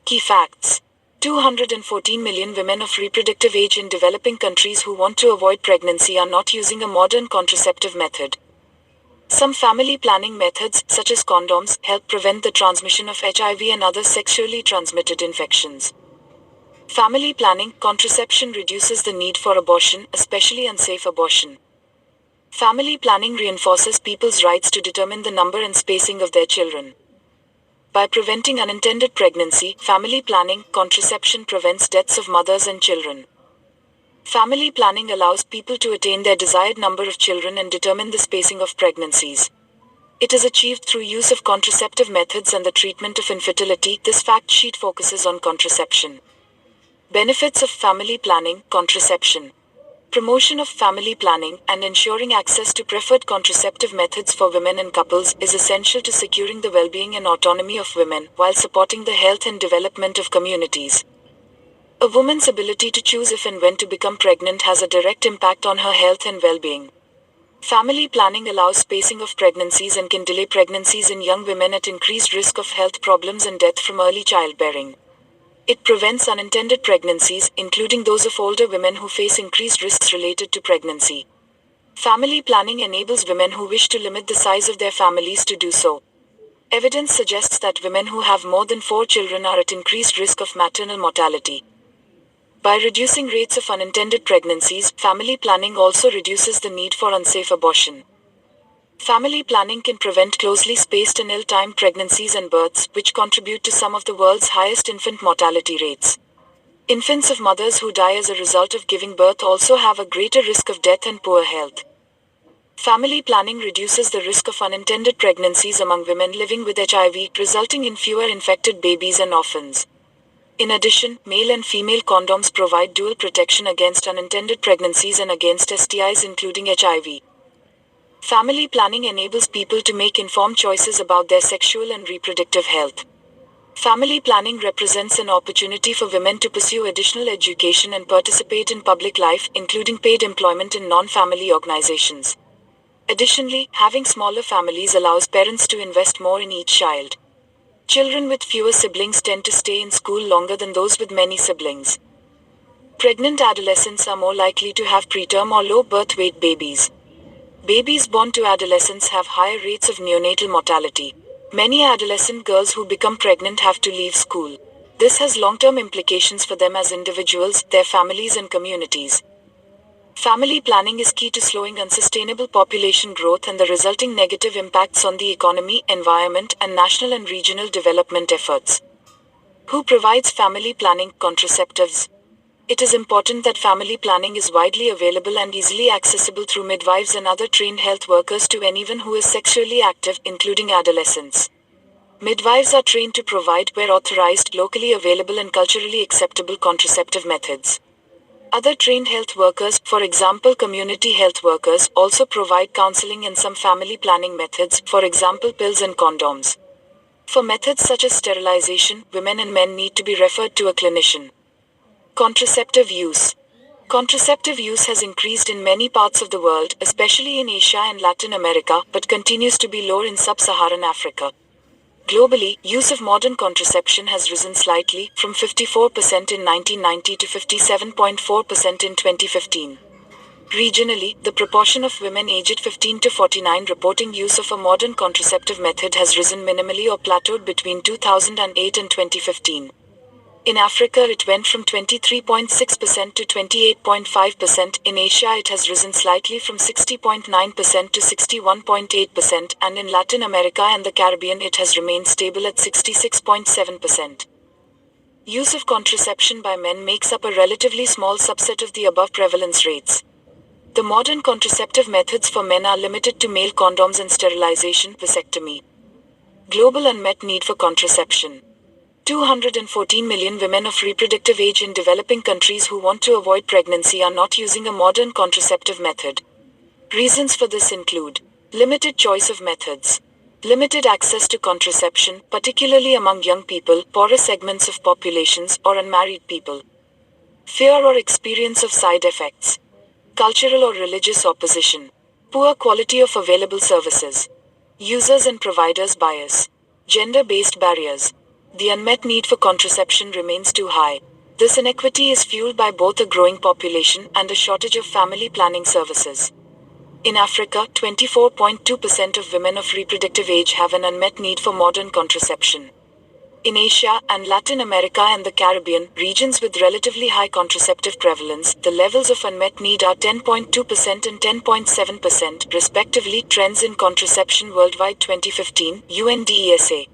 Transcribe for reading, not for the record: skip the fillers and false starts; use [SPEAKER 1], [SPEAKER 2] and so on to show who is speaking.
[SPEAKER 1] Key facts. 214 million women of reproductive age in developing countries who want to avoid pregnancy are not using a modern contraceptive method. Some family planning methods, such as condoms, help prevent the transmission of HIV and other sexually transmitted infections. Family planning, contraception reduces the need for abortion, especially unsafe abortion. Family planning reinforces people's rights to determine the number and spacing of their children. By preventing unintended pregnancy, family planning, contraception prevents deaths of mothers and children. Family planning allows people to attain their desired number of children and determine the spacing of pregnancies. It is achieved through use of contraceptive methods and the treatment of infertility. This fact sheet focuses on contraception. Benefits of family planning, contraception. Promotion of family planning and ensuring access to preferred contraceptive methods for women and couples is essential to securing the well-being and autonomy of women while supporting the health and development of communities. A woman's ability to choose if and when to become pregnant has a direct impact on her health and well-being. Family planning allows spacing of pregnancies and can delay pregnancies in young women at increased risk of health problems and death from early childbearing. It prevents unintended pregnancies, including those of older women who face increased risks related to pregnancy. Family planning enables women who wish to limit the size of their families to do so. Evidence suggests that women who have more than 4 children are at increased risk of maternal mortality. By reducing rates of unintended pregnancies, family planning also reduces the need for unsafe abortion. Family planning can prevent closely spaced and ill-timed pregnancies and births, which contribute to some of the world's highest infant mortality rates. Infants of mothers who die as a result of giving birth also have a greater risk of death and poor health. Family planning reduces the risk of unintended pregnancies among women living with HIV, resulting in fewer infected babies and orphans. In addition, male and female condoms provide dual protection against unintended pregnancies and against STIs including HIV. Family planning enables people to make informed choices about their sexual and reproductive health. Family planning represents an opportunity for women to pursue additional education and participate in public life, including paid employment in non-family organizations. Additionally, having smaller families allows parents to invest more in each child. Children with fewer siblings tend to stay in school longer than those with many siblings. Pregnant adolescents are more likely to have preterm or low birth weight babies. Babies born to adolescents have higher rates of neonatal mortality. Many adolescent girls who become pregnant have to leave school. This has long-term implications for them as individuals, their families and communities. Family planning is key to slowing unsustainable population growth and the resulting negative impacts on the economy, environment, and national and regional development efforts. Who provides family planning contraceptives? It is important that family planning is widely available and easily accessible through midwives and other trained health workers to anyone who is sexually active, including adolescents. Midwives are trained to provide, where authorized, locally available and culturally acceptable contraceptive methods. Other trained health workers, for example community health workers, also provide counseling and some family planning methods, for example pills and condoms. For methods such as sterilization, women and men need to be referred to a clinician. Contraceptive use. Contraceptive use has increased in many parts of the world, especially in Asia and Latin America, but continues to be lower in sub-Saharan Africa. Globally, use of modern contraception has risen slightly, from 54% in 1990 to 57.4% in 2015. Regionally, the proportion of women aged 15 to 49 reporting use of a modern contraceptive method has risen minimally or plateaued between 2008 and 2015. In Africa it went from 23.6% to 28.5%, in Asia it has risen slightly from 60.9% to 61.8%, and in Latin America and the Caribbean it has remained stable at 66.7%. Use of contraception by men makes up a relatively small subset of the above prevalence rates. The modern contraceptive methods for men are limited to male condoms and sterilization, vasectomy. Global unmet need for contraception. 214 million women of reproductive age in developing countries who want to avoid pregnancy are not using a modern contraceptive method. Reasons for this include limited choice of methods, limited access to contraception, particularly among young people, poorer segments of populations, or unmarried people, fear or experience of side effects, cultural or religious opposition, poor quality of available services, users and providers bias, gender-based barriers. the unmet need for contraception remains too high. This inequity is fueled by both a growing population and a shortage of family planning services. In Africa, 24.2% of women of reproductive age have an unmet need for modern contraception. In Asia and Latin America and the Caribbean, regions with relatively high contraceptive prevalence, the levels of unmet need are 10.2% and 10.7%, respectively. Trends in Contraception Worldwide 2015, UNDESA.